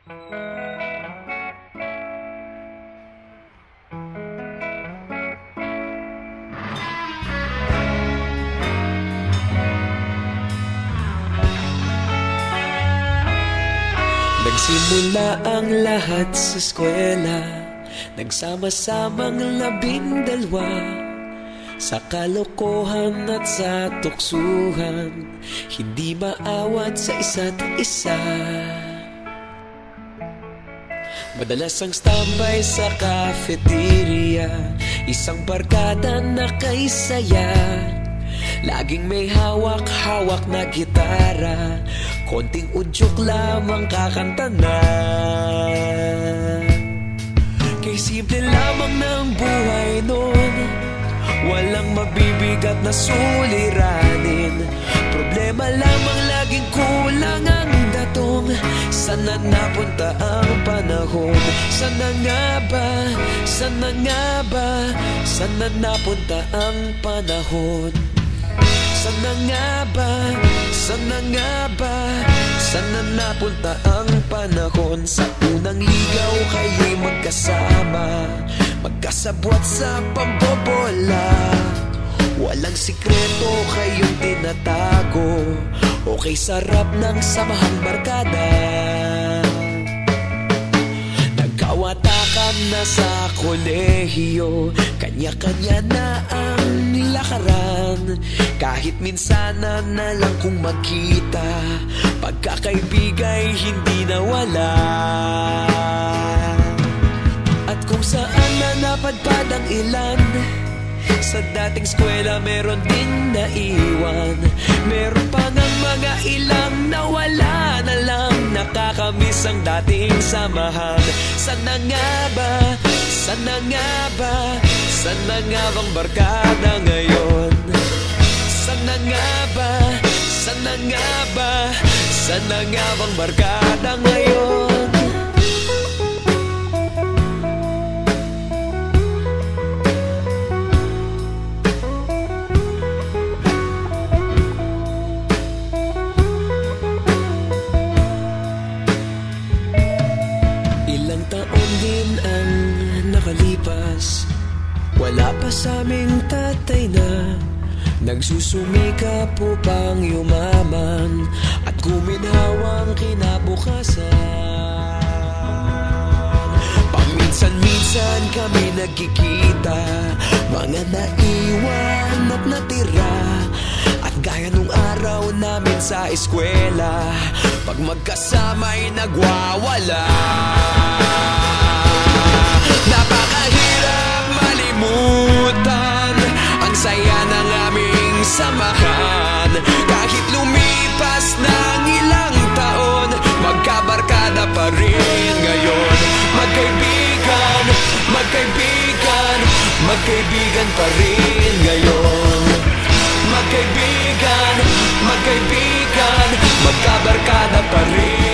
Nagsimula ang lahat sa eskwela, nagsama-samang 12 sa kalokohan at sa tuksuhan, hindi maawat sa isa't isa. Madalas ang standby sa cafeteria, isang barkada na kay saya. Laging may hawak-hawak na gitara, konting udyok lamang kakanta na. Kay simple lamang ng buhay nun, walang mabibigat na suliranin. Problema lamang laging kulang ang datong. Sana napunta ang panahon? Sana nga ba? Sana nga ba? Sana napunta ang panahon? Sana nga ba? Sana nga ba? Sana napunta ang panahon? Sa unang ligaw kayo'y magkasama, magkasabwat sa pambobola. Walang sikreto kayong tinatago, okay sarap ng samahang barkada. Nagkawatakan na sa kolehiyo, kanya-kanya na ang lakaran. Kahit minsan na lang kung magkita, pagkakaibigay hindi nawala. At kung saan na napadpad ang ilan, sa dating eskwela meron din naiwan. Meron pa ng mga ilang nawala na lang, nakakamiss ang dating samahan. Sana nga ba? Sana nga ba? Sana nga bang barkada ngayon? Sana nga ba? Sana nga ba? Sana nga bang barkada ngayon? Ilang taon din ang nakalipas, wala pa sa aming tatay na nagsusumikap upang yumaman at guminhawang kinabukasan. Paminsan-minsan kami nagkikita, mga naiwan at natira. At gaya nung araw namin sa eskwela, pag magkasama'y nagwawala. Napakahirap malimutan ang saya ng aming samahan. Kahit lumipas ng ilang taon, magkabarkada pa rin ngayon. Magkaibigan, magkaibigan, magkaibigan pa rin ngayon. Magkaibigan, magkaibigan, magkabarkada pa rin.